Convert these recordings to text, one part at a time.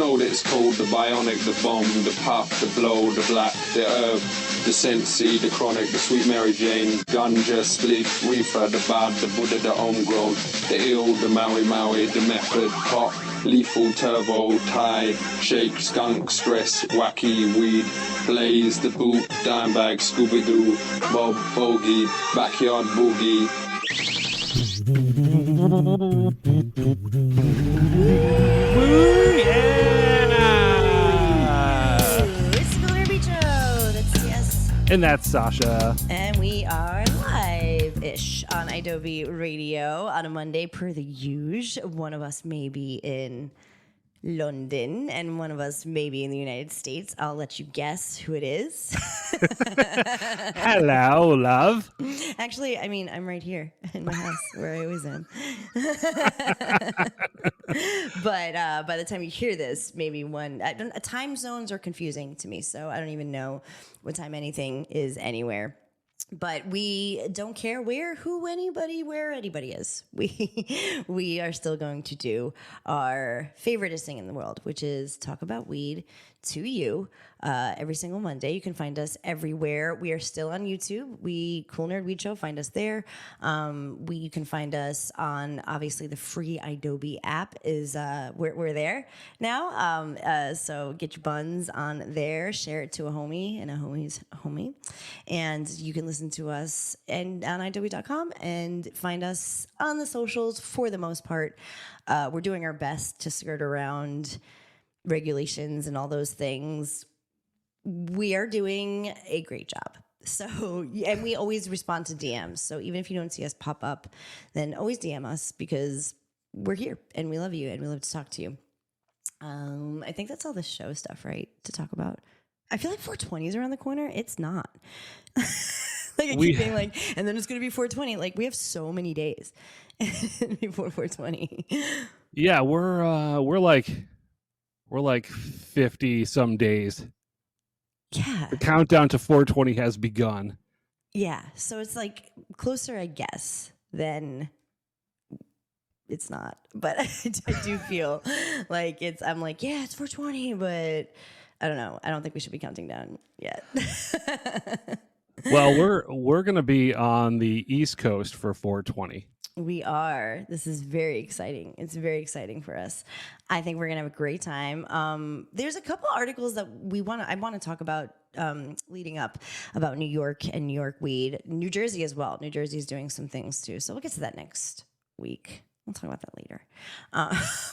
know that it's called the bionic, the bomb, the puff, the blow, the black, the herb, the sensei, the chronic, the sweet Mary Jane, ganja, spliff, reefer, the bad, the Buddha, the homegrown, the ill, the Maui Maui, the method, pop, lethal, turbo, Thai, shake, skunk, stress, wacky, weed, blaze, the boot, dime bag, Scooby-Doo, Bob, bogey, backyard boogie. It's the Cooler Beach Show. That's yes. And that's Sasha. And we are live-ish on Adobe Radio on a Monday per the usual. One of us may be in London and one of us may be in the United States. I'll let you guess who it is. Hello, love. Actually, I mean, I'm right here in my house where I always am. But by the time you hear this, maybe time zones are confusing to me, so I don't even know what time anything is anywhere. But we don't care where anybody is. We are still going to do our favoriteest thing in the world, which is talk about weed to you every single Monday. You can find us everywhere. We are still on YouTube. Cool Nerd Weed Show, find us there. You can find us on, obviously, the free Adobe app is we're there now. So get your buns on there, share it to a homie and a homie's homie, and you can listen to us and on adobe.com and find us on the socials for the most part. We're doing our best to skirt around regulations and all those things. We are doing a great job. So, and we always respond to DMs. So even if you don't see us pop up, then always DM us because we're here and we love you and we love to talk to you. I think that's all the show stuff, right? To talk about. I feel like 420 is around the corner. It's not. Like I keep being like, and then it's going to be 420. Like we have so many days before 420. Yeah, we're like 50 some days. Yeah. The countdown to 420 has begun. Yeah. So it's like closer, I guess, than it's not. But I do feel like I'm like, yeah, it's 420, but I don't know. I don't think we should be counting down yet. Well, we're going to be on the East Coast for 420. We are. This is very exciting. It's very exciting for us. I think we're going to have a great time. There's a couple articles that I want to talk about leading up about New York and New York weed. New Jersey as well. New Jersey is doing some things too. So we'll get to that next week. We'll talk about that later.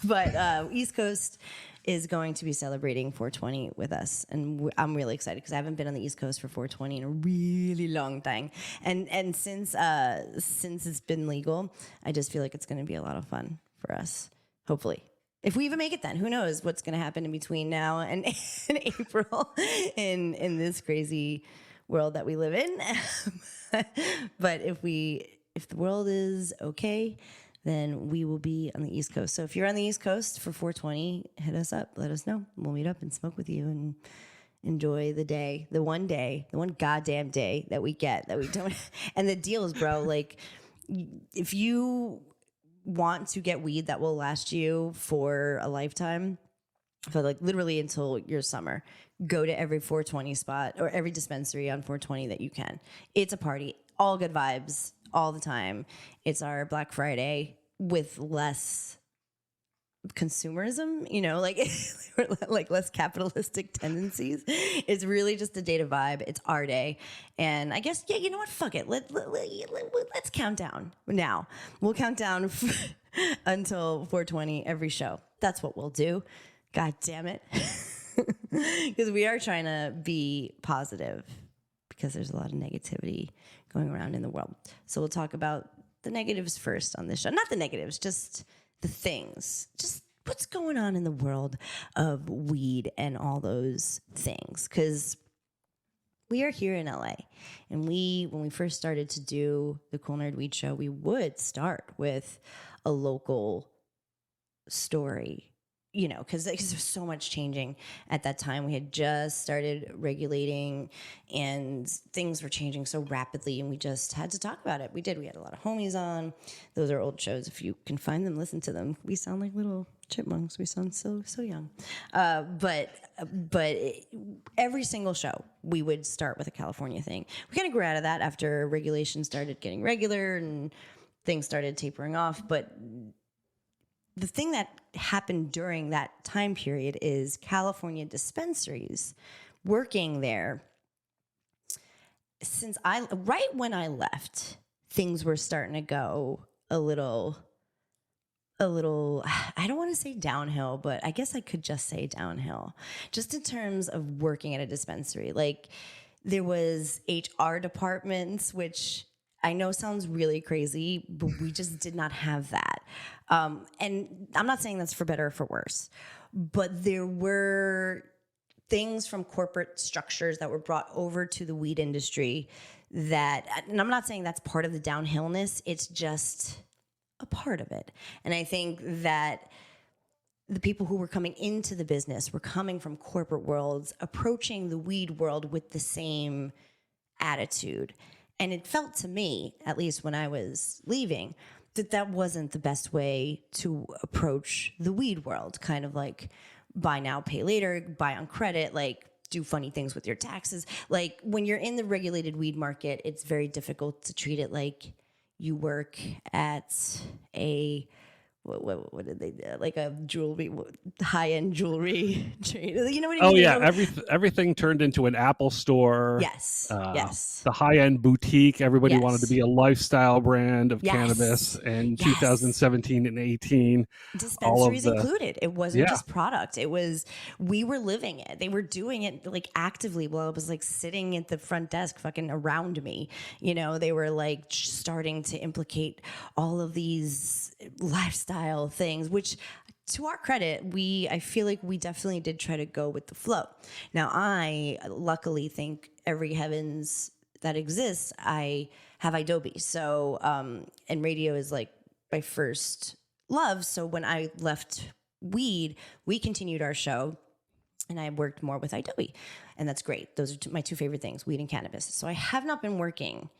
But East Coast is going to be celebrating 420 with us. And I'm really excited because I haven't been on the East Coast for 420 in a really long time. And since it's been legal, I just feel like it's going to be a lot of fun for us, hopefully. If we even make it then, who knows what's going to happen in between now and April in this crazy world that we live in. But if the world is okay, then we will be on the East Coast. So if you're on the East Coast for 420, hit us up. Let us know. We'll meet up and smoke with you and enjoy the one goddamn day that we get that we don't. And the deal is, bro, like if you want to get weed that will last you for a lifetime, for like literally until your summer, go to every 420 spot or every dispensary on 420 that you can. It's a party, all good vibes, all the time. It's our Black Friday with less consumerism, like less capitalistic tendencies. It's really just a day to vibe. It's our day. And I guess, yeah, you know what? Fuck it. Let's count down now. We'll count down until 420 every show. That's what we'll do. God damn it. Because we are trying to be positive because there's a lot of negativity going around in the world. So we'll talk about the negatives first on this show. Not the negatives, just the things. Just what's going on in the world of weed and all those things. Because we are here in LA. And when we first started to do the Cool Nerd Weed Show, we would start with a local story. Because there's so much changing at that time. We had just started regulating and things were changing so rapidly and we just had to talk about it. We did. We had a lot of homies on. Those are old shows. If you can find them, listen to them. We sound like little chipmunks. We sound so young. But every single show we would start with a California thing. We kind of grew out of that after regulations started getting regular and things started tapering off. But the thing that happened during that time period is California dispensaries working there. Right when I left, things were starting to go a little, I don't want to say downhill, but I guess I could just say downhill, just in terms of working at a dispensary. Like, there was HR departments, which I know sounds really crazy, but we just did not have that. And I'm not saying that's for better or for worse, but there were things from corporate structures that were brought over to the weed industry that, and I'm not saying that's part of the downhillness, it's just a part of it. And I think that the people who were coming into the business were coming from corporate worlds, approaching the weed world with the same attitude. And it felt to me, at least when I was leaving, that wasn't the best way to approach the weed world. Kind of like, buy now, pay later, buy on credit, like do funny things with your taxes. Like, when you're in the regulated weed market, it's very difficult to treat it like you work at a, what did they do? Like a jewelry, high-end jewelry trade. You know what I mean? Oh yeah, everything turned into an Apple store. Yes, yes. The high-end boutique. Everybody wanted to Yes. be a lifestyle brand of Yes. cannabis. And Yes. 2017 and 18, Dispensaries included. It wasn't Yeah. just product. It was, we were living it. They were doing it like actively while I was like sitting at the front desk fucking around me. You know, they were like starting to implicate all of these lifestyle things, which, to our credit, I feel like we definitely did try to go with the flow. Now, I luckily think every heavens that exists, I have Adobe. So, and radio is like my first love. So when I left weed, we continued our show and I worked more with Adobe. And that's great. Those are my two favorite things, weed and cannabis. So I have not been working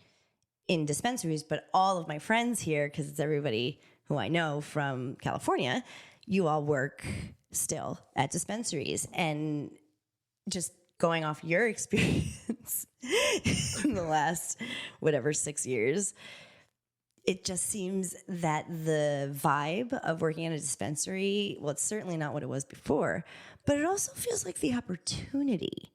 in dispensaries, but all of my friends here, because it's everybody who I know from California, you all work still at dispensaries. And just going off your experience in the last, 6 years, it just seems that the vibe of working at a dispensary, well, it's certainly not what it was before, but it also feels like the opportunity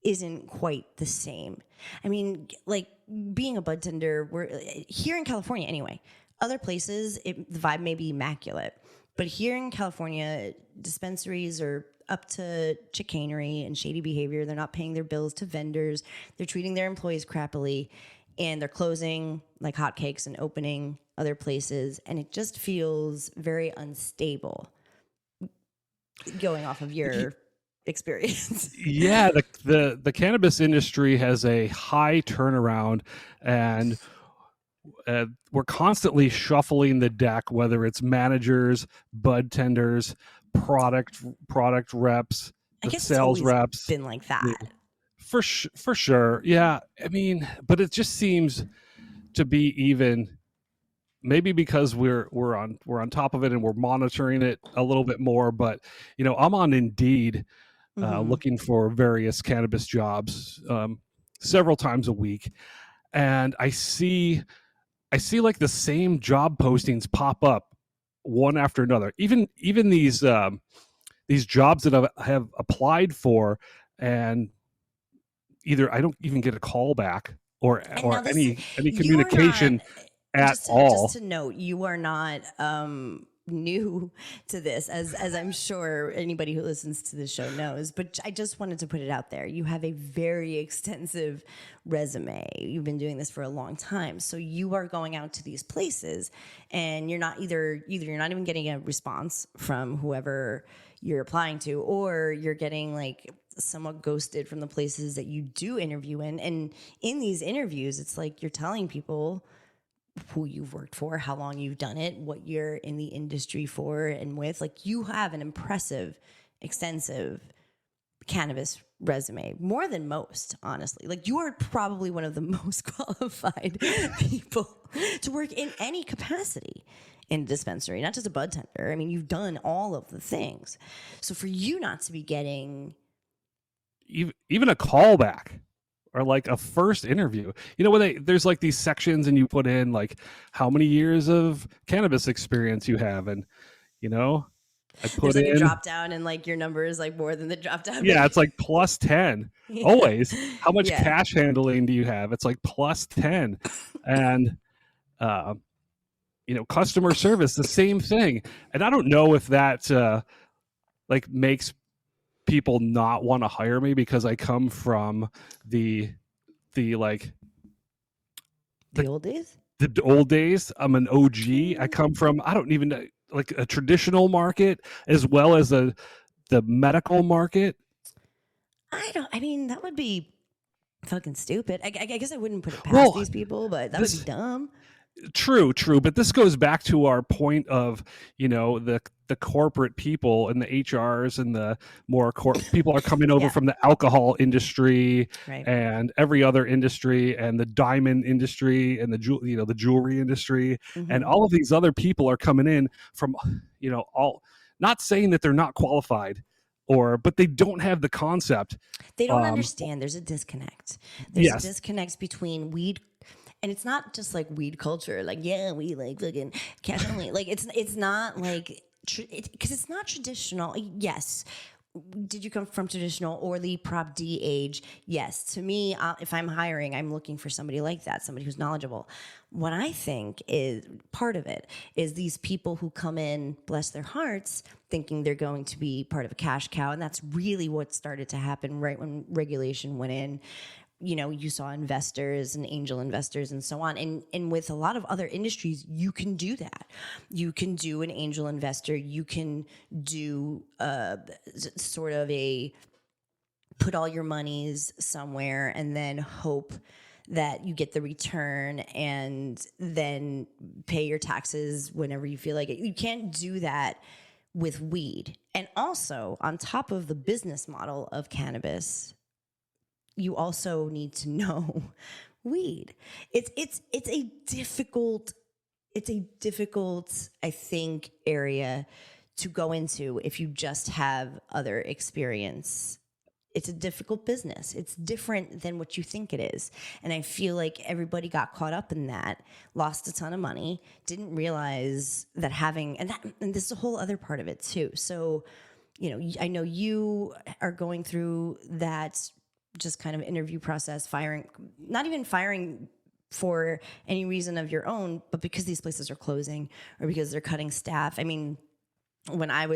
isn't quite the same. I mean, like being a bud tender, we're here in California anyway. Other places, the vibe may be immaculate, but here in California, dispensaries are up to chicanery and shady behavior. They're not paying their bills to vendors. They're treating their employees crappily, and they're closing like hotcakes and opening other places. And it just feels very unstable going off of your experience. Yeah, the cannabis industry has a high turnaround, and we're constantly shuffling the deck, whether it's managers, bud tenders, product reps, I guess sales it's always reps. been like that. For sure. Yeah. I mean, but it just seems to be even, maybe because we're on top of it and we're monitoring it a little bit more. But I'm on Indeed looking for various cannabis jobs several times a week, and I see like the same job postings pop up one after another. Even these jobs that I have applied for, and either I don't even get a call back or any communication at all. Just to note, you are not new to this, as I'm sure anybody who listens to this show knows, but I just wanted to put it out there. You have a very extensive resume. You've been doing this for a long time. So you are going out to these places and you're not either you're not even getting a response from whoever you're applying to, or you're getting like somewhat ghosted from the places that you do interview in. And in these interviews, it's like you're telling people who you've worked for, how long you've done it, what you're in the industry for and with. Like, you have an impressive, extensive cannabis resume, more than most, honestly. Like, you are probably one of the most qualified people to work in any capacity in a dispensary, not just a bud tender. I mean, you've done all of the things. So for you not to be getting even a callback or like a first interview, when there's like these sections and you put in like how many years of cannabis experience you have, and I put there's like a in, drop down and like your number is like more than the drop down. yeah, it's like plus 10 Yeah. always. How much Yeah. cash handling do you have? It's like plus 10. And customer service, the same thing. And I don't know if that like makes people not want to hire me because I come from the like The old days? the old days. I'm an OG. I come from, I don't even know, like a traditional market as well as the medical market. I mean, that would be fucking stupid. I guess I wouldn't put it past Well, these people, but that would be dumb. True, but this goes back to our point of the corporate people and the HRs and the more people are coming over Yeah. from the alcohol industry, Right. and every other industry, and the diamond industry, and the jewelry industry, and all of these other people are coming in from all, not saying that they're not qualified, but they don't have the concept. They don't understand. There's a disconnect. There's Yes. a disconnect between weed. And it's not just like weed culture, like, yeah, we like fucking cash only. Like, it's not like, because it's not traditional. Yes. Did you come from traditional or the Prop D age? Yes. To me, if I'm hiring, I'm looking for somebody like that, somebody who's knowledgeable. What I think is part of it is these people who come in, bless their hearts, thinking they're going to be part of a cash cow. And that's really what started to happen right when regulation went in. You saw investors and angel investors and so on. And with a lot of other industries, you can do that. You can do an angel investor. You can do sort of put all your monies somewhere and then hope that you get the return and then pay your taxes whenever you feel like it. You can't do that with weed. And also, on top of the business model of cannabis, you also need to know weed. It's a difficult, I think, area to go into if you just have other experience. It's a difficult business. It's different than what you think it is. And I feel like everybody got caught up in that, lost a ton of money, didn't realize that and this is a whole other part of it too. So, I know you are going through that just kind of interview process, not even firing for any reason of your own, but because these places are closing or because they're cutting staff. I mean, when I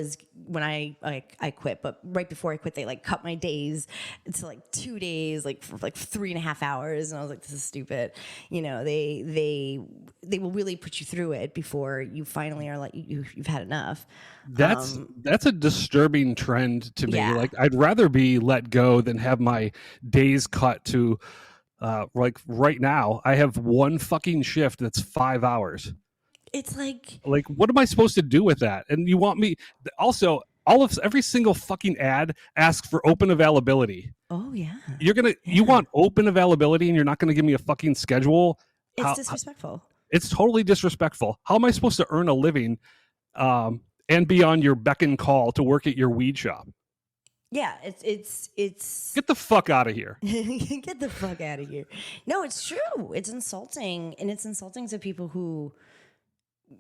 quit, but right before I quit, they like cut my days to like 2 days, like for like 3.5 hours. And I was like, this is stupid. They will really put you through it before you finally are like, you've had enough. That's a disturbing trend to me. Yeah. Like, I'd rather be let go than have my days cut to like right now I have one fucking shift that's 5 hours. It's like what am I supposed to do with that? And you want me also, every single fucking ad asks for open availability. Oh yeah. You want open availability and you're not gonna give me a fucking schedule? It's disrespectful. It's totally disrespectful. How am I supposed to earn a living and be on your beck and call to work at your weed shop? Yeah, it's Get the fuck out of here. Get the fuck out of here. No, it's true. It's insulting, and it's insulting to people who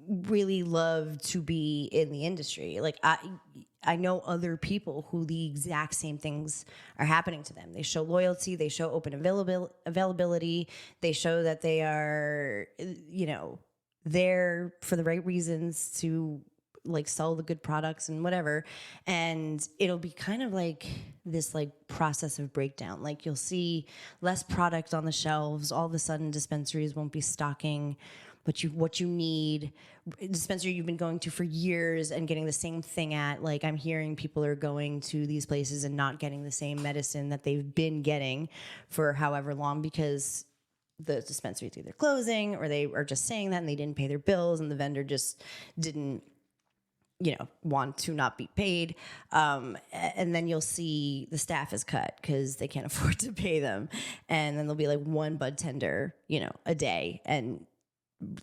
really love to be in the industry. Like, I know other people who the exact same things are happening to them. They show loyalty, they show open availability, they show that they are, there for the right reasons to like sell the good products and whatever. And it'll be kind of like this like process of breakdown. Like, you'll see less product on the shelves. All of a sudden dispensaries won't be stocking what you need. Dispensary you've been going to for years and getting the same thing at. Like, I'm hearing people are going to these places and not getting the same medicine that they've been getting for however long because the dispensary is either closing or they are just saying that and they didn't pay their bills and the vendor just didn't want to not be paid. And then you'll see the staff is cut because they can't afford to pay them. And then there'll be like one bud tender, a day, and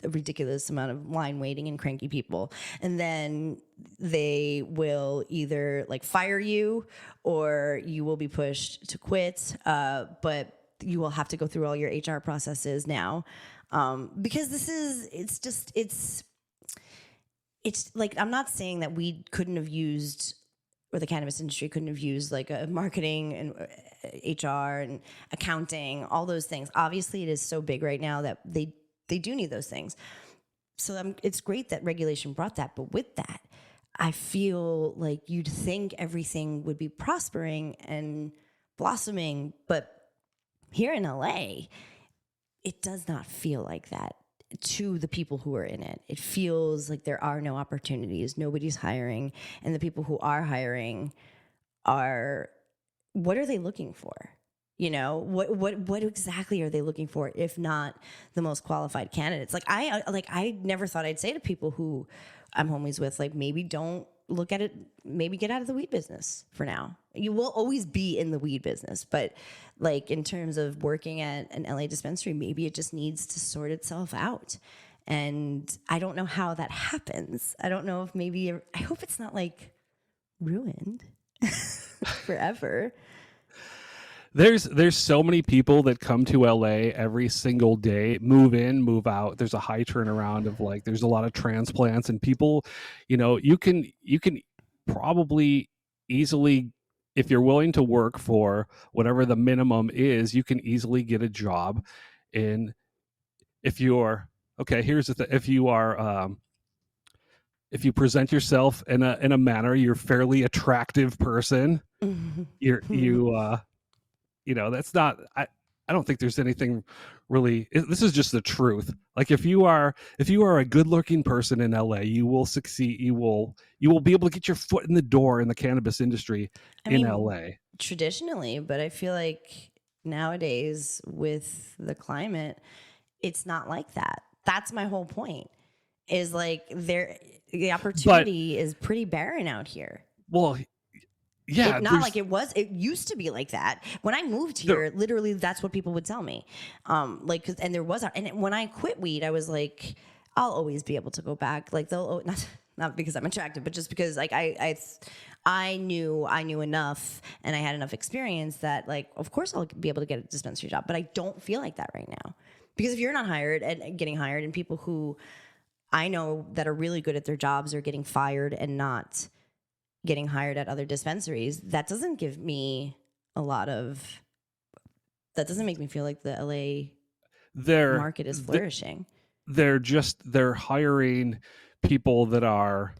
a ridiculous amount of line waiting and cranky people. And then they will either like fire you or you will be pushed to quit. But you will have to go through all your HR processes now. Because it's like, I'm not saying that we couldn't have used, or the cannabis industry couldn't have used like a marketing and HR and accounting, all those things. Obviously it is so big right now that they do need those things. So it's great that regulation brought that. But with that, I feel like you'd think everything would be prospering and blossoming. But here in LA, it does not feel like that to the people who are in it. It feels like there are no opportunities. Nobody's hiring. And the people who are hiring what are they looking for? What exactly are they looking for if not the most qualified candidates? I never thought I'd say to people who I'm homies with, like, maybe don't look at it, maybe get out of the weed business for now. You will always be in the weed business, but like in terms of working at an LA dispensary, maybe it just needs to sort itself out. And I don't know how that happens. I don't know if I hope it's not like ruined forever. There's so many people that come to LA every single day, move in, move out. There's a high turnaround of like, there's a lot of transplants, and people, you can probably easily, if you're willing to work for whatever the minimum is, you can easily get a job if you present yourself in a manner, you're a fairly attractive person. That's not, I don't think there's anything really, this is just the truth. Like if you are a good looking person in LA, you will succeed. You will be able to get your foot in the door in the cannabis industry in LA. Traditionally, but I feel like nowadays with the climate, it's not like that. That's my whole point, is like the opportunity is pretty barren out here. Well, yeah, not like it was. It used to be like that. When I moved here, literally, that's what people would tell me. And when I quit weed, I was like, I'll always be able to go back. Like not because I'm attractive, but just because like I knew enough and I had enough experience that like, of course I'll be able to get a dispensary job. But I don't feel like that right now, because if you're not hired and getting hired, and people who I know that are really good at their jobs are getting fired and not getting hired at other dispensaries, that doesn't give me that doesn't make me feel like the LA market is flourishing. They're hiring people that are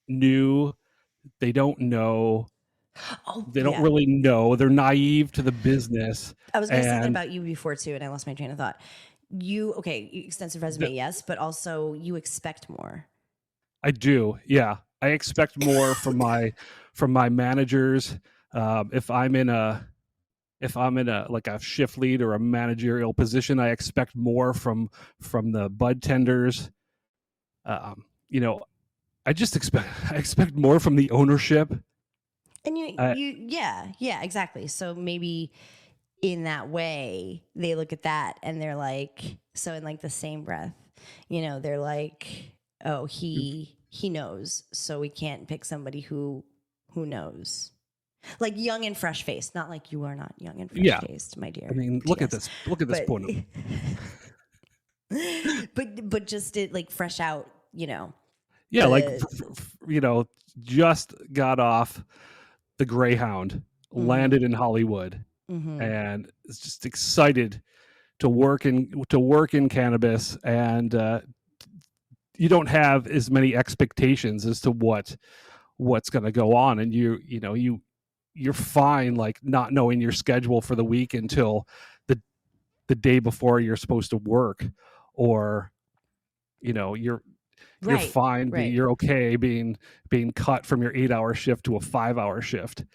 new. They don't know. They don't really know. They're naive to the business. I was going to say that about you before too, and I lost my train of thought. Extensive resume, yes, but also you expect more. I do, yeah. I expect more from my managers. If I'm in a like a shift lead or a managerial position, I expect more from the bud tenders. I expect more from the ownership. And yeah, exactly. So maybe in that way, they look at that and they're like, so in like the same breath, they're like, oh, he knows, so we can't pick somebody who knows. Like young and fresh faced, not like you are not young and fresh faced, my dear. I mean, look at this point. but just it like fresh out, Yeah, just got off the Greyhound, landed in Hollywood, and is just excited to work in cannabis, and you don't have as many expectations as to what's going to go on, and you're fine, like not knowing your schedule for the week until the day before you're supposed to work, or you're fine. Right. You're okay being cut from your 8-hour shift to a 5-hour shift,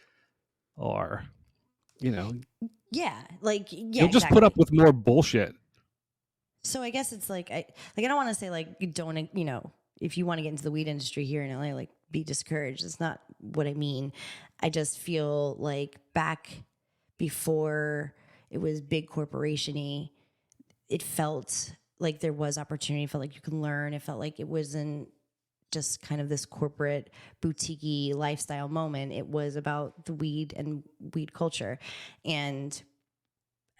or you'll just put up with more bullshit. So I guess it's like I don't want to say like you don't, if you want to get into the weed industry here in LA, like be discouraged. It's not what I mean. I just feel like back before it was big corporation-y, it felt like there was opportunity. It felt like you can learn. It felt like it wasn't just kind of this corporate boutique lifestyle moment. It was about the weed and weed culture. And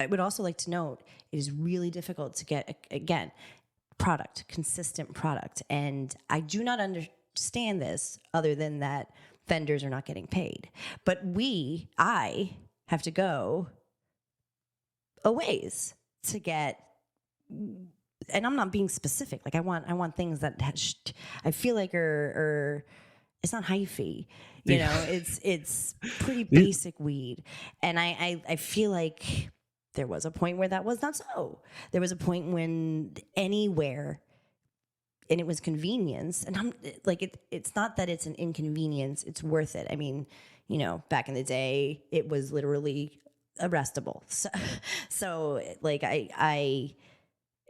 I would also like to note, it is really difficult to get, again, consistent product. And I do not understand this other than that vendors are not getting paid. But I have to go a ways to get, and I'm not being specific. Like I want things that I feel like are it's not hyphy, you know. It's pretty basic weed, and I feel like there was a point where that was not so. There was a point when anywhere, and it was convenience, and I'm like it's not that it's an inconvenience. It's worth it. I mean, you know, back in the day, it was literally arrestable. So like I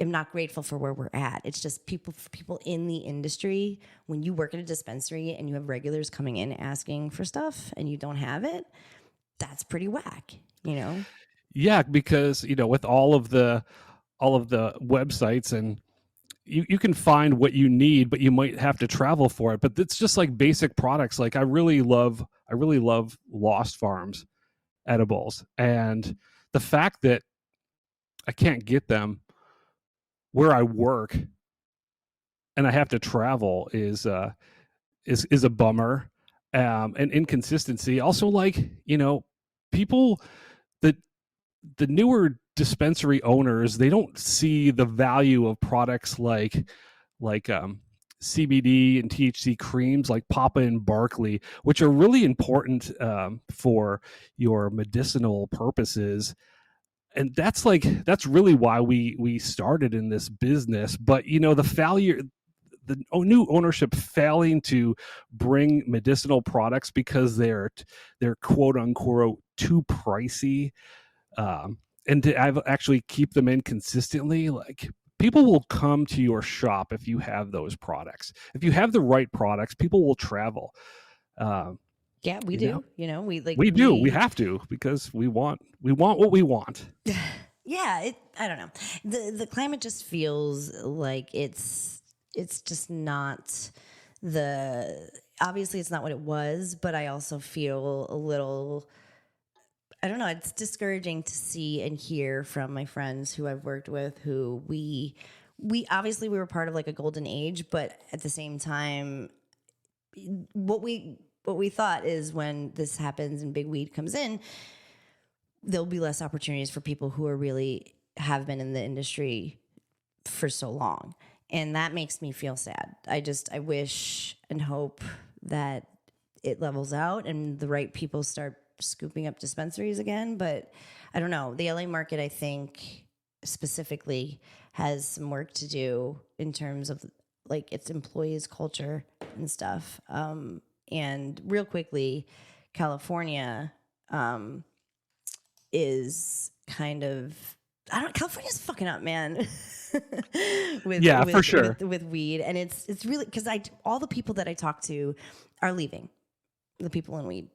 am not grateful for where we're at. It's just people in the industry, when you work at a dispensary and you have regulars coming in asking for stuff and you don't have it, that's pretty whack, you know? Yeah, because, you know, with all of the websites, and you can find what you need, but you might have to travel for it. But it's just like basic products. Like I really love Lost Farms edibles, and the fact that I can't get them where I work and I have to travel is a bummer. And inconsistency. Also, like, you know, people that the newer dispensary owners, they don't see the value of products like CBD and THC creams like Papa and Barkley, which are really important for your medicinal purposes. And that's really why we started in this business. But you know, the new ownership failing to bring medicinal products because they're quote unquote too pricey, and to actually keep them in consistently. Like, people will come to your shop if you have those products. If you have the right products, people will travel. Yeah, we You do. know, You know, we do. We have to, because we want what we want. Yeah, I don't know. The climate just feels like it's just not the obviously it's not what it was, but I also feel a little, I don't know, it's discouraging to see and hear from my friends who I've worked with, who we obviously we were part of like a golden age, but at the same time, what we thought is when this happens and big weed comes in, there'll be less opportunities for people who are really have been in the industry for so long. And that makes me feel sad. I wish and hope that it levels out and the right people start scooping up dispensaries again. But I don't know. The LA market, I think, specifically has some work to do in terms of like its employees' culture and stuff. And real quickly, California is kind of, California's fucking up, man. For sure. With weed, and it's really because all the people that I talk to are leaving. The people in weed,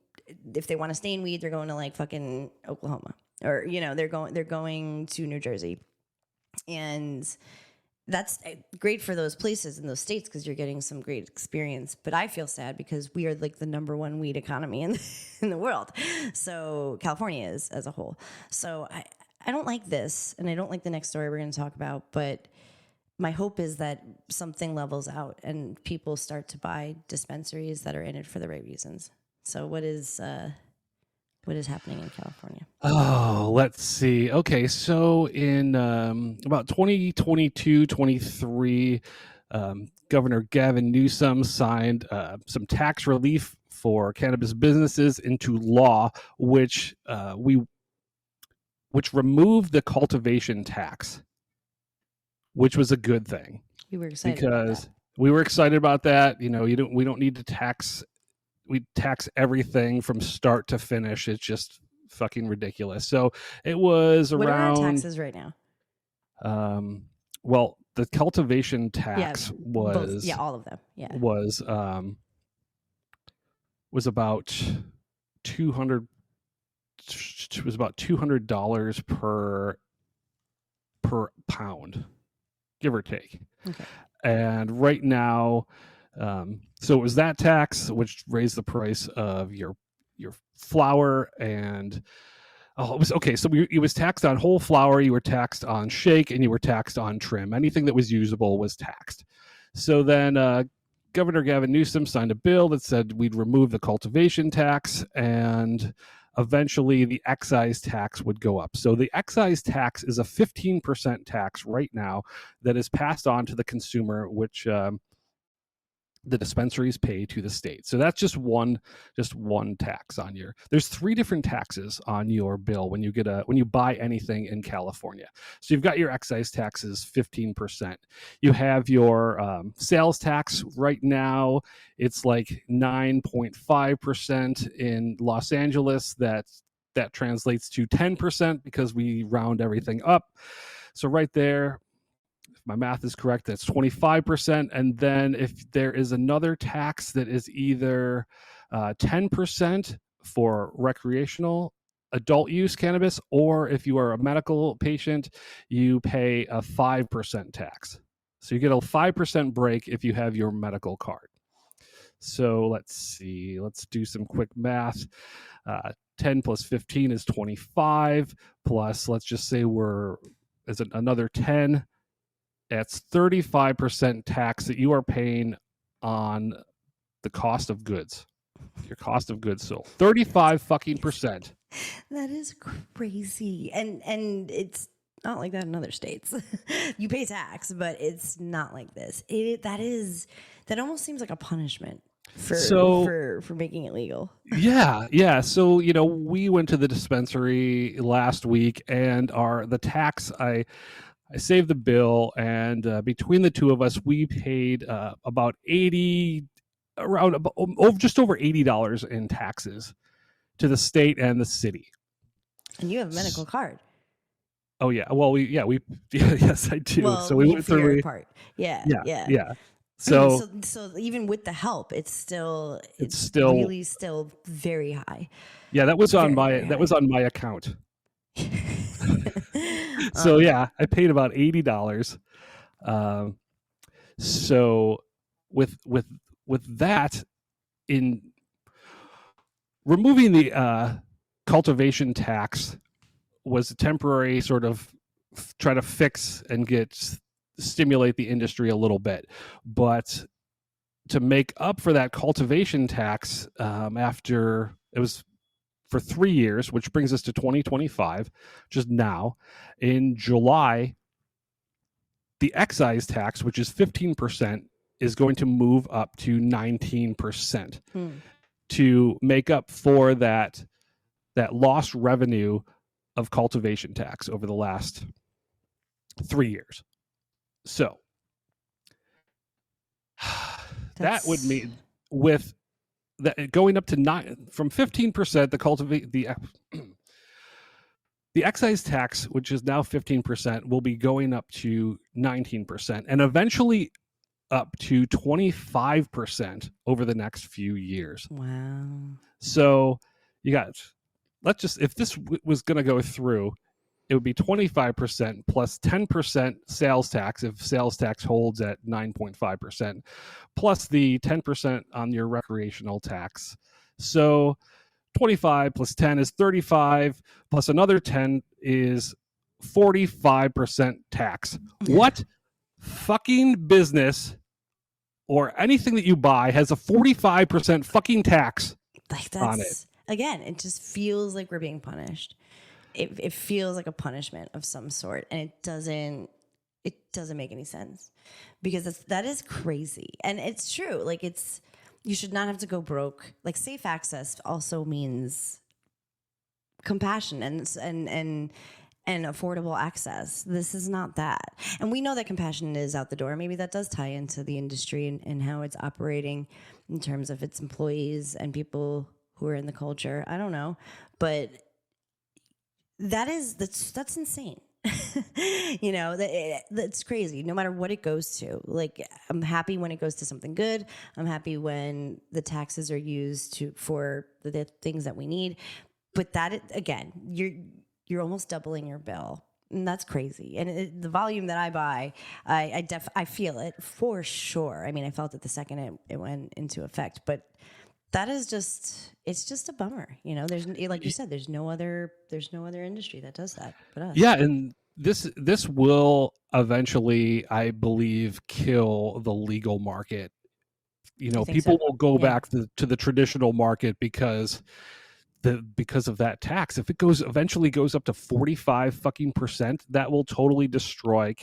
if they want to stay in weed, they're going to like fucking Oklahoma, or you know, they're going to New Jersey, and that's great for those places in those states because you're getting some great experience. But I feel sad because we are like the number one weed economy in the world. So California is as a whole. So I don't like this, and I don't like the next story we're going to talk about. But my hope is that something levels out and people start to buy dispensaries that are in it for the right reasons. So what is happening in California? Oh, let's see. Okay, so in about 2022, 23, Governor Gavin Newsom signed some tax relief for cannabis businesses into law, which removed the cultivation tax, which was a good thing. We were excited because about that. we were excited about that. You know, we don't need to tax. We tax everything from start to finish. It's just fucking ridiculous. So it was What are our around taxes right now? Well, the cultivation tax was both, all of them. Yeah. was was about 200. It was about $200 per pound, give or take. Okay. And right now, so it was that tax which raised the price of your flour, and it was okay. So it was taxed on whole flour, you were taxed on shake, and you were taxed on trim. Anything that was usable was taxed. So then Governor Gavin Newsom signed a bill that said we'd remove the cultivation tax, and eventually the excise tax would go up. So the excise tax is a 15% tax right now that is passed on to the consumer, which the dispensaries pay to the state. So that's just one tax on your. There's 3 different taxes on your bill when you buy anything in California. So you've got your excise taxes, 15%. You have your sales tax right now. It's like 9.5% in Los Angeles. That translates to 10% because we round everything up. So right there, my math is correct, that's 25%. And then if there is another tax that is either 10% for recreational adult use cannabis, or if you are a medical patient, you pay a 5% tax. So you get a 5% break if you have your medical card. So let's see, let's do some quick math. 10 plus 15 is 25, plus let's just say another 10. That's 35% tax that you are paying on the cost of goods. Your cost of goods sold. 35 fucking percent. That is crazy. And it's not like that in other states. You pay tax, but it's not like this. That almost seems like a punishment for making it legal. Yeah. So, we went to the dispensary last week, and the tax, I saved the bill, and between the two of us, we paid about just over $80 in taxes to the state and the city. And you have a medical card. Oh yeah. Well, yes, I do. Well, so we went through your part. Yeah. So even with the help, it's really still very high. Yeah, that was on my account. So yeah, I paid about $80. So with that, in removing the cultivation tax was a temporary sort of try to fix and stimulate the industry a little bit, but to make up for that cultivation tax, after it was for 3 years, which brings us to 2025, just now, in July, the excise tax, which is 15%, is going to move up to 19% to make up for that lost revenue of cultivation tax over the last 3 years. So that would mean with that going up to from 15%, the excise tax, which is now 15%, will be going up to 19% and eventually up to 25% over the next few years. Wow. So you got, if this was going to go through, it would be 25% plus 10% sales tax if sales tax holds at 9.5%, plus the 10% on your recreational tax. So 25 plus 10 is 35, plus another 10 is 45% tax. What fucking business or anything that you buy has a 45% fucking tax on it? Again, it just feels like we're being punished. It feels like a punishment of some sort, and it doesn't make any sense, because that is crazy. And it's true. Like, you should not have to go broke. Like, safe access also means compassion and affordable access. This is not that. And we know that compassion is out the door. Maybe that does tie into the industry and how it's operating in terms of its employees and people who are in the culture. I don't know. But that's insane. You know, that's crazy. No matter what it goes to, like, I'm happy when it goes to something good. I'm happy when the taxes are used for the things that we need. But again, you're almost doubling your bill. And that's crazy. And the volume that I buy, I feel it for sure. I mean, I felt it the second it went into effect. But that is it's just a bummer. You know, there's, like you said, there's no other industry that does that but us. Yeah, and this will eventually, I believe, kill the legal market. You know, I think people so. will go Yeah. back to the traditional market because of that tax. If it eventually goes up to 45 fucking percent, that will totally destroy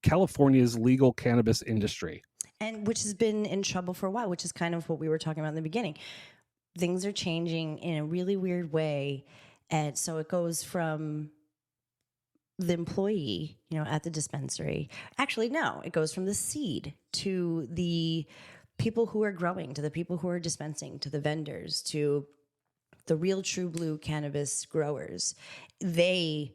California's legal cannabis industry. And which has been in trouble for a while, which is kind of what we were talking about in the beginning. Things are changing in a really weird way. And so it goes from the employee, you know, at the dispensary. Actually, no, it goes from the seed to the people who are growing, to the people who are dispensing, to the vendors, to the real true blue cannabis growers. They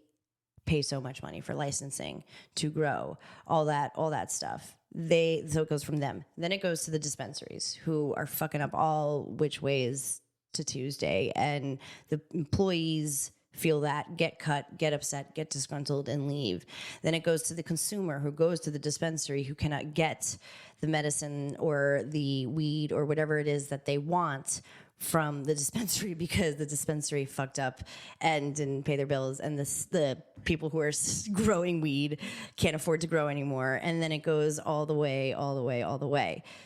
pay so much money for licensing to grow all that stuff. So it goes from them. Then it goes to the dispensaries who are fucking up all which ways to Tuesday, and the employees feel that, get cut, get upset, get disgruntled, and leave. Then it goes to the consumer who goes to the dispensary who cannot get the medicine or the weed or whatever it is that they want from the dispensary because the dispensary fucked up and didn't pay their bills, and the people who are growing weed can't afford to grow anymore. And then it goes all the way.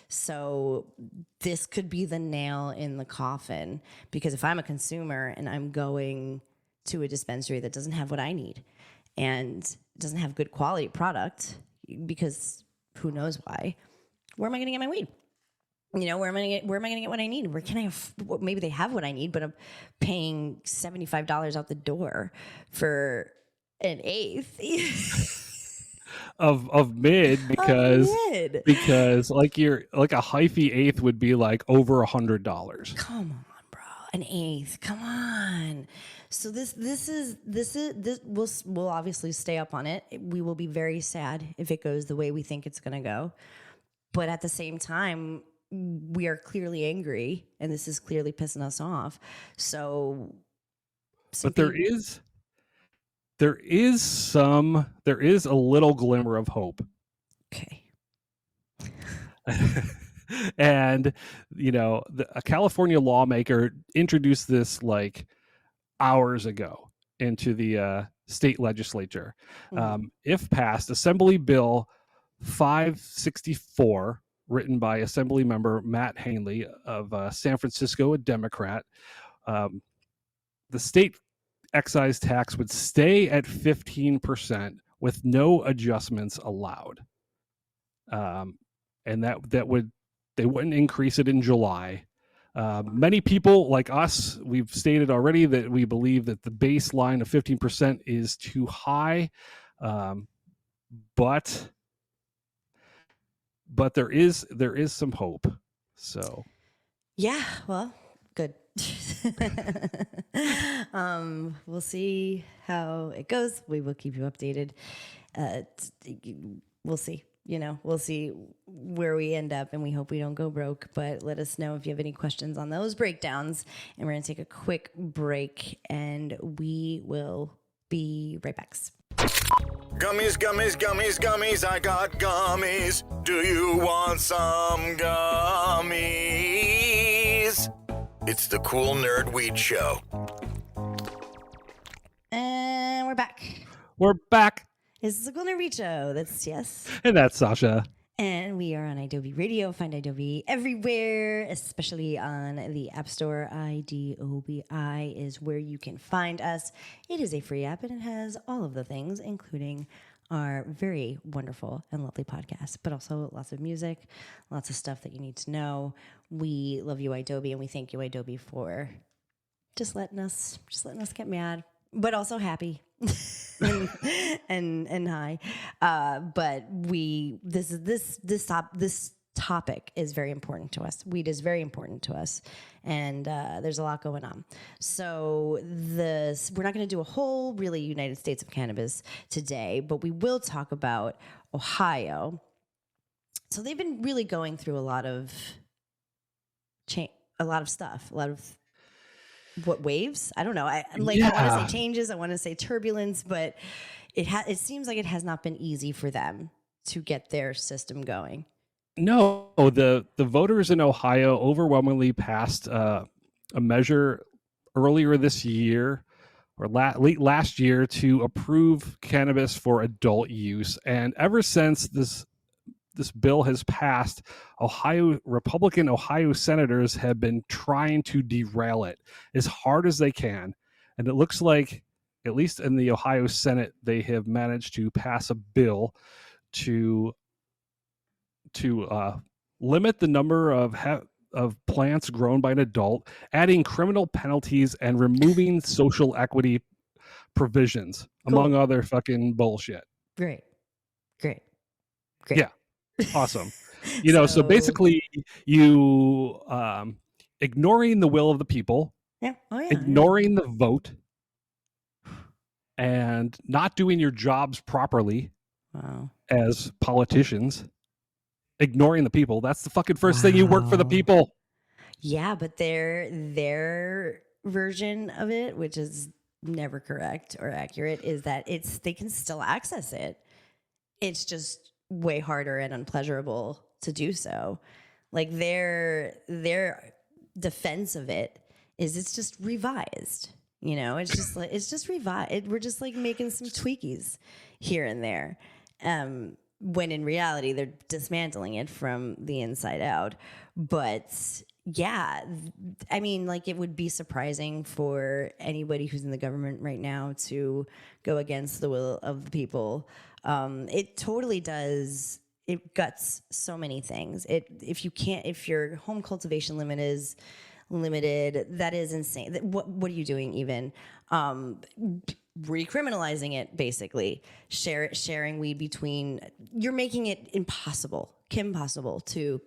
So this could be the nail in the coffin, because if I'm a consumer and I'm going to a dispensary that doesn't have what I need and doesn't have good quality product, because who knows why, where am I going to get my weed? You know, where am I going to get what I need? Where can maybe they have what I need, but I'm paying $75 out the door for an eighth of mid, because like a hyphy eighth would be like over $100. Come on, bro. An eighth. Come on. So this we'll obviously stay up on it. We will be very sad if it goes the way we think it's going to go. But at the same time, we are clearly angry, and this is clearly pissing us off. So, but there is a little glimmer of hope. Okay. And, you know, a California lawmaker introduced this like hours ago into the state legislature. Mm-hmm. If passed, Assembly Bill 564, written by Assembly Member Matt Hanley of San Francisco, a Democrat. The state excise tax would stay at 15% with no adjustments allowed. And they wouldn't increase it in July. Many people like us, we've stated already that we believe that the baseline of 15% is too high. But there is some hope. So yeah, well, good. We'll see how it goes. We will keep you updated. We'll see. You know, we'll see where we end up, and we hope we don't go broke. But let us know if you have any questions on those breakdowns. And we're going to take a quick break, and we will be right back. Gummies, gummies, gummies, gummies, I got gummies. Do you want some gummies? It's the Cool Nerd Weed Show. And we're back. We're back. This is the Cool Nerd Weed Show. That's Jess. And that's Sasha. And we are on Adobe Radio. Find Adobe everywhere, especially on the App Store. IDOBI is where you can find us. It is a free app, and it has all of the things, including our very wonderful and lovely podcast, but also lots of music, lots of stuff that you need to know. We love you, Adobe, and we thank you, Adobe, for just letting us get mad, but also happy. and high, but this topic is very important to us. Weed is very important to us, and there's a lot going on. So we're not going to do a whole really United States of cannabis today, but we will talk about Ohio. So they've been really going through a lot of stuff, a lot of waves. I don't know. I want to say changes. I want to say turbulence, but it seems like it has not been easy for them to get their system going. No, the voters in Ohio overwhelmingly passed a measure earlier this year or late last year to approve cannabis for adult use. And ever since this bill has passed, Republican Ohio senators have been trying to derail it as hard as they can. And it looks like, at least in the Ohio Senate, they have managed to pass a bill to limit the number of plants grown by an adult, adding criminal penalties and removing social equity provisions, among other fucking bullshit. Great. Yeah. Awesome. So basically you ignoring the will of the people, ignoring the vote, and not doing your jobs properly as politicians, ignoring the people. That's the fucking first thing. You work for the people. Yeah, but their version of it, which is never correct or accurate, is that they can still access it. It's just way harder and unpleasurable to do so. Like their defense of it is it's just revised. It's just revised. We're just like making some tweakies here and there. When in reality they're dismantling it from the inside out. But yeah, I mean, like it would be surprising for anybody who's in the government right now to go against the will of the people. It totally does. It guts so many things. If your home cultivation limit is limited, that is insane. What are you doing even? Recriminalizing it, basically. Sharing weed between, you're making it impossible to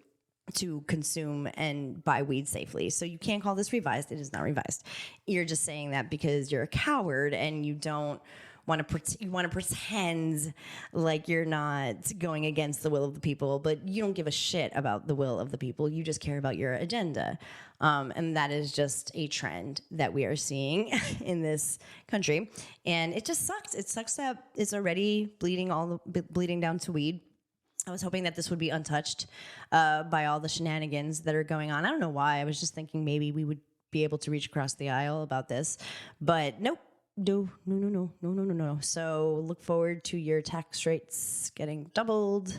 consume and buy weed safely. So you can't call this revised. It is not revised. You're just saying that because you're a coward and you don't want to pretend like you're not going against the will of the people, but you don't give a shit about the will of the people. You just care about your agenda. And that is just a trend that we are seeing in this country. And it just sucks. It sucks that it's already bleeding down to weed. I was hoping that this would be untouched by all the shenanigans that are going on. I don't know why. I was just thinking maybe we would be able to reach across the aisle about this. But nope. No. So look forward to your tax rates getting doubled.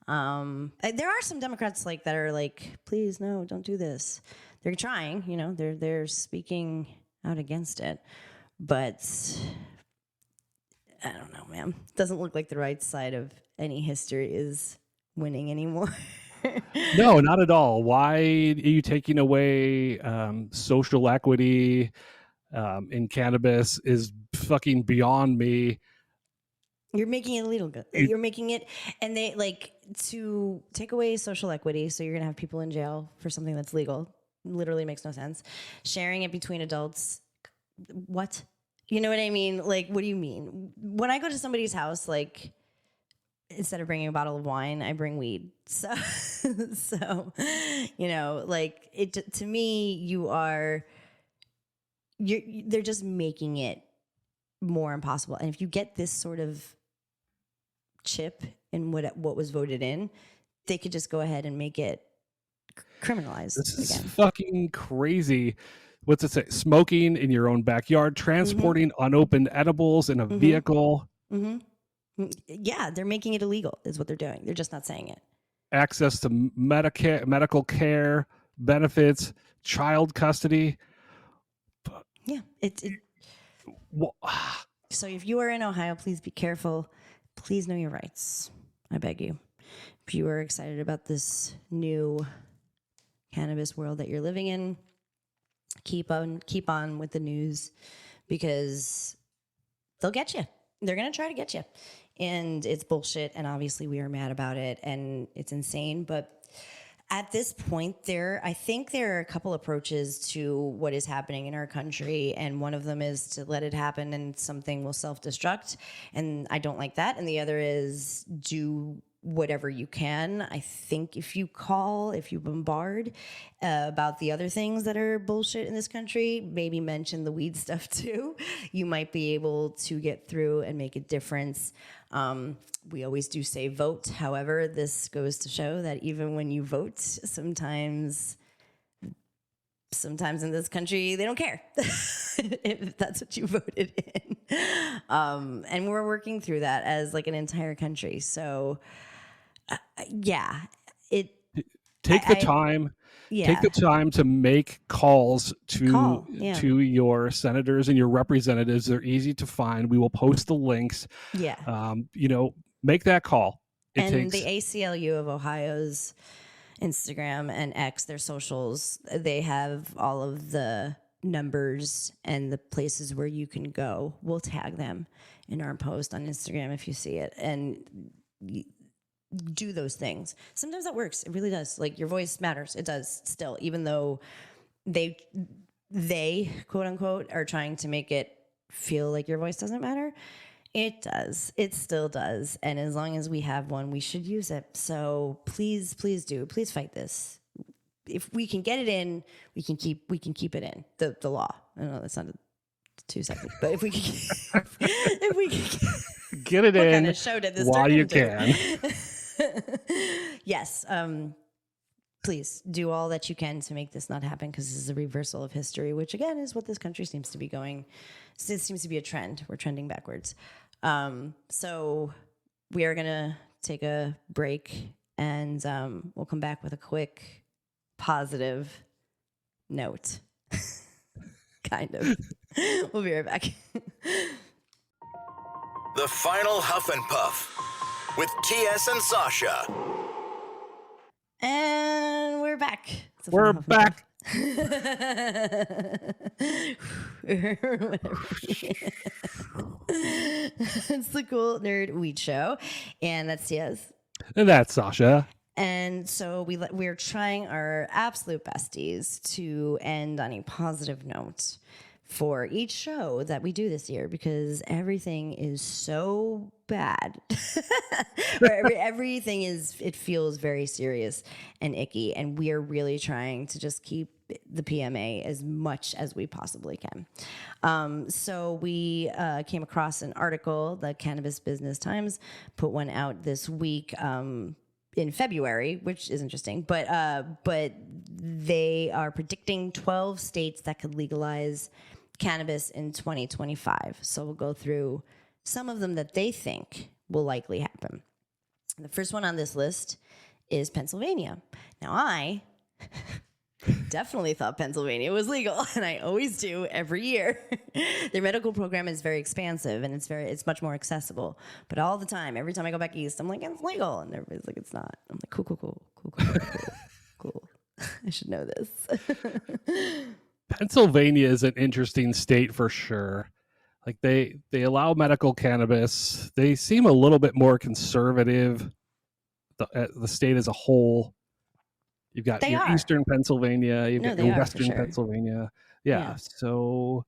There are some Democrats that are like, please, no, don't do this. They're trying, they're speaking out against it. But I don't know, man. Doesn't look like the right side of any history is winning anymore. No, not at all. Why are you taking away social equity in cannabis is fucking beyond me. You're making it illegal. You're making it, and they to take away social equity. So you're gonna have people in jail for something that's legal. Literally makes no sense. Sharing it between adults. What? You know what I mean? What do you mean? When I go to somebody's house, instead of bringing a bottle of wine, I bring weed. So to me, they're just making it more impossible. And if you get this sort of chip in what was voted in, they could just go ahead and make it criminalized. This is fucking crazy. What's it say? Smoking in your own backyard, transporting unopened edibles in a vehicle. Mm-hmm. Yeah, they're making it illegal is what they're doing. They're just not saying it. Access to medical care, benefits, child custody. Yeah. So if you are in Ohio, please be careful. Please know your rights. I beg you. If you are excited about this new cannabis world that you're living in, keep on with the news, because they'll get you. They're going to try to get you. And it's bullshit. And obviously we are mad about it and it's insane, but At this point, I think there are a couple approaches to what is happening in our country, and one of them is to let it happen and something will self-destruct, and I don't like that. And the other is do whatever you can. I think if you bombard about the other things that are bullshit in this country, maybe mention the weed stuff too, you might be able to get through and make a difference. We always do say vote. However, this goes to show that even when you vote, sometimes in this country, they don't care if that's what you voted in. And we're working through that as like an entire country. So, Take the time to make calls to your senators and your representatives. They're easy to find. We will post the links. Yeah. Make that call. The ACLU of Ohio's Instagram and X, their socials, they have all of the numbers and the places where you can go. We'll tag them in our post on Instagram if you see it. And do those things. Sometimes that works. It really does. Like, your voice matters. It does still, even though they quote unquote are trying to make it feel like your voice doesn't matter. It does. It still does. And as long as we have one, we should use it. So please do. Please fight this. If we can get it in, we can keep it in. The law. I know that sounded too sexy, but if we can get it in kind of show did this while you can. Yes. Please do all that you can to make this not happen, because this is a reversal of history, which again is what this country seems to be going. It seems to be a trend. We're trending backwards. So we are going to take a break, and we'll come back with a quick positive note. Kind of. We'll be right back. The final Huff and Puff with TS and Sasha. And we're back. We're back. It's the Cool Nerd Weed Show, and that's TS. And that's Sasha. And so we're trying our absolute besties to end on a positive note for each show that we do this year, because everything is so bad. Everything it feels very serious and icky, and we are really trying to just keep the PMA as much as we possibly can. So we came across an article, the Cannabis Business Times put one out this week, in February, which is interesting, but they are predicting 12 states that could legalize cannabis in 2025. So we'll go through some of them that they think will likely happen. The first one on this list is Pennsylvania. Now, I definitely thought Pennsylvania was legal, and I always do every year. Their medical program is very expansive, and it's much more accessible. But all the time, every time I go back east, I'm like, it's legal, and everybody's like, it's not. I'm like, cool. I should know this. Pennsylvania is an interesting state for sure. Like, they allow medical cannabis. They seem a little bit more conservative. The state as a whole. You've got eastern Pennsylvania. You've got your western Pennsylvania. Yeah. So,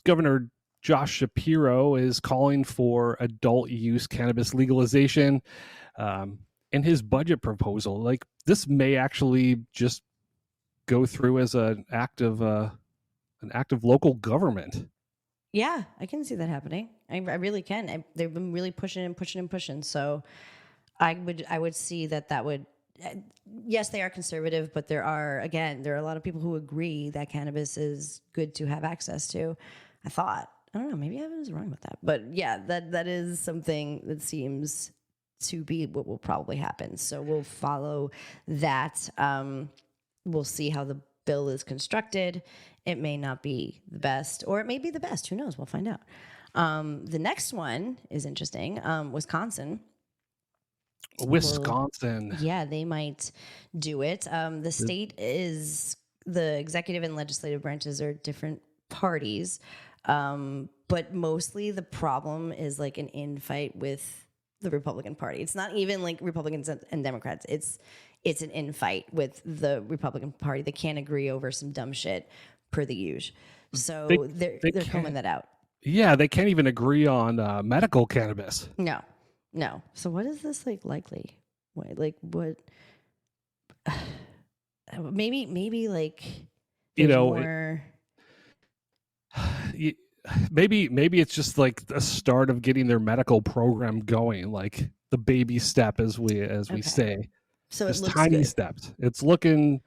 Governor Josh Shapiro is calling for adult use cannabis legalization in his budget proposal. Like, this may actually just go through as an act of local government. Yeah, I can see that happening. I really can. They've been really pushing. So I would see that would. Yes, they are conservative, but there are a lot of people who agree that cannabis is good to have access to. I don't know, maybe I was wrong about that, but yeah, that is something that seems to be what will probably happen. So we'll follow that. We'll see how the bill is constructed. It may not be the best, or it may be the best. Who knows? We'll find out. The next one is interesting. Wisconsin. Yeah, they might do it. The state the executive and legislative branches are different parties, but mostly the problem is like an infight with the Republican Party. It's not even like Republicans and Democrats. It's an infight with the Republican Party. They can't agree over some dumb shit per the usual. So they're combing that out. Yeah, they can't even agree on medical cannabis. No. So what is this likely? What? Maybe like more. Maybe it's just like the start of getting their medical program going, like the baby step, as we say. So just it looks tiny good. steps. It's looking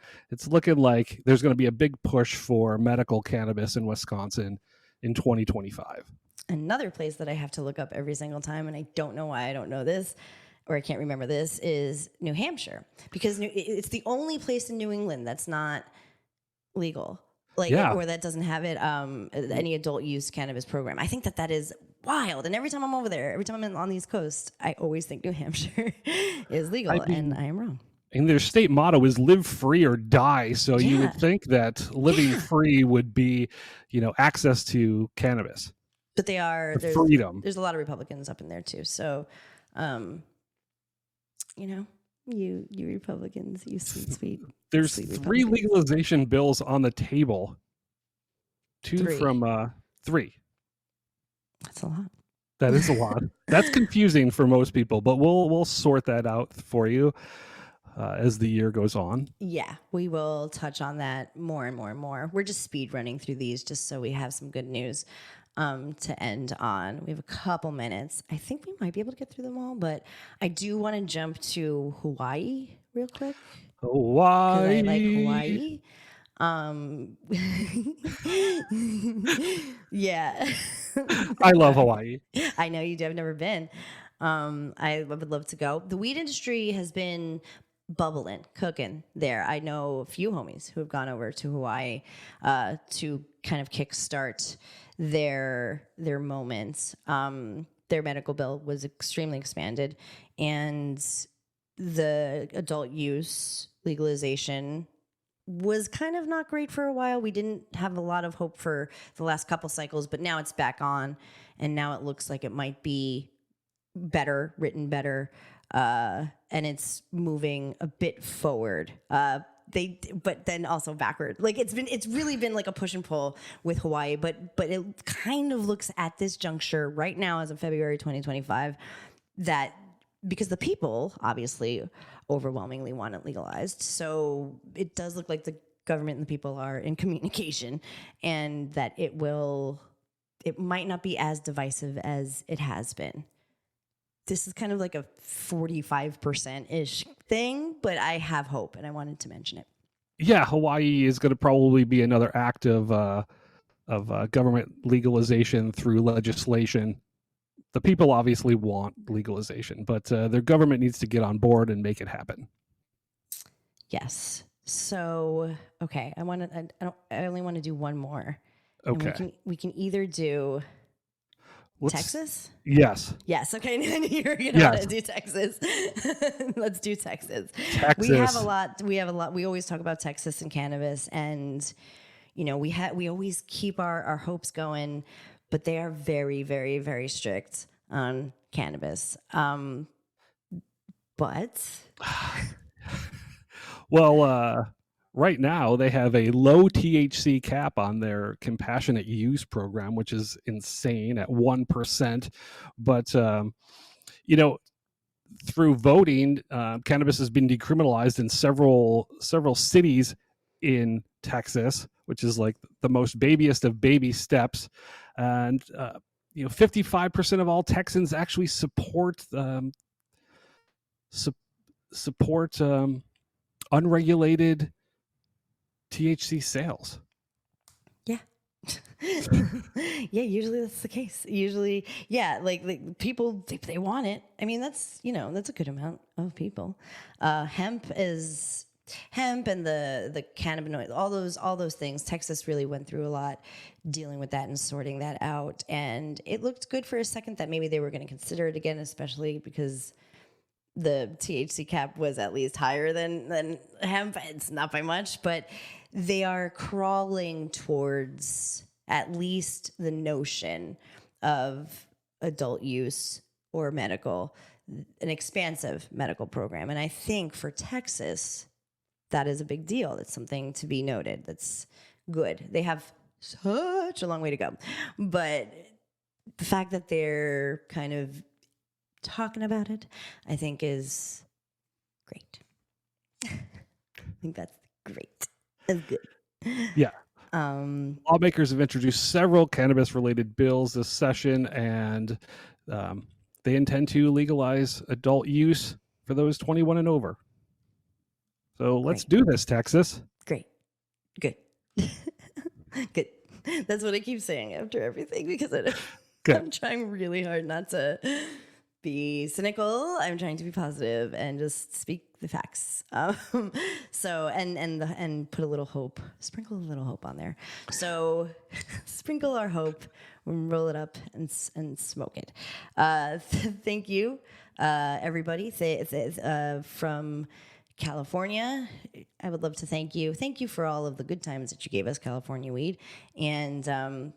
like there's going to be a big push for medical cannabis in Wisconsin in 2025. Another place that I have to look up every single time, and I don't know why I don't know this, or I can't remember this, is New Hampshire, because it's the only place in New England that's not legal, or that doesn't have it any adult use cannabis program. I think that is wild. And every time I'm over there, every time I'm on the East Coast, I always think New Hampshire is legal, and I am wrong. And their state motto is "live free or die." So you would think that living free would be, access to cannabis. But there's freedom. There's a lot of Republicans up in there too. So, you Republicans, you sweet. There's sweet 3 legalization bills on the table. 2 from 3. That's a lot. That is a lot. That's confusing for most people, but we'll sort that out for you as the year goes on. Yeah, we will touch on that more and more and more. We're just speed running through these just so we have some good news to end on. We have a couple minutes. I think we might be able to get through them all, but I do want to jump to Hawaii real quick. Hawaii. I like Hawaii. Yeah. I love Hawaii. I know you do. I've never been. I would love to go. The weed industry has been bubbling, cooking there. I know a few homies who have gone over to Hawaii to kind of kickstart their moments. Their medical bill was extremely expanded, and the adult use legalization was kind of not great for a while. We didn't have a lot of hope for the last couple cycles, but now it's back on, and now it looks like it might be written better, and it's moving a bit forward. But then also backward. Like it's really been like a push and pull with Hawaii, but it kind of looks at this juncture right now as of February 2025 that because the people obviously overwhelmingly want it legalized. So it does look like the government and the people are in communication, and that it might not be as divisive as it has been. This is kind of like a 45%-ish thing, but I have hope, and I wanted to mention it. Yeah, Hawaii is going to probably be another act of government legalization through legislation. The people obviously want legalization, but their government needs to get on board and make it happen. Yes. So, okay, I only want to do one more. Okay. And we can either do Texas? Yes. Yes. Okay. You're gonna want to do Texas. Let's do Texas. We have a lot. We always talk about Texas and cannabis, and we always keep our hopes going, but they are very, very, very strict on cannabis. But well, right now they have a low THC cap on their compassionate use program, which is insane at 1%. But through voting, cannabis has been decriminalized in several cities in Texas, which is like the most babyest of baby steps. And 55% of all Texans actually support unregulated THC sales. Yeah. Yeah, usually that's the case. Usually, yeah, like people, they want it. I mean, that's a good amount of people. Hemp and the cannabinoids, all those things. Texas really went through a lot dealing with that and sorting that out. And it looked good for a second that maybe they were going to consider it again, especially because the THC cap was at least higher than hemp. It's not by much, but they are crawling towards at least the notion of adult use or medical an expansive medical program. And I think for Texas, that is a big deal. That's something to be noted. That's good. They have such a long way to go. But the fact that they're kind of talking about it, I think is great. I think that's great. That's good. Yeah. Lawmakers have introduced several cannabis-related bills this session, and they intend to legalize adult use for those 21 and over. So let's do this, Texas. Great. Good. Good. That's what I keep saying after everything because I'm trying really hard not to be cynical. I'm trying to be positive and just speak the facts. So and put a little hope, sprinkle a little hope on there. So sprinkle our hope, roll it up and smoke it. Thank you, everybody. From California, I would love to thank you. Thank you for all of the good times that you gave us, California weed, and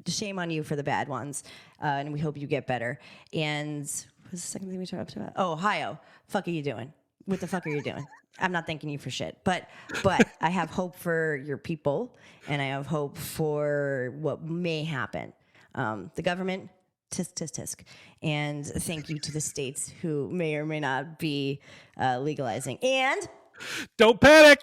shame on you for the bad ones. And we hope you get better. And what was the second thing we talked about? Oh, Ohio, fuck are you doing? What the fuck are you doing? I'm not thanking you for shit, but I have hope for your people, and I have hope for what may happen. The government. Tisk, tisk, tisk. And thank you to the states who may or may not be legalizing. And don't panic.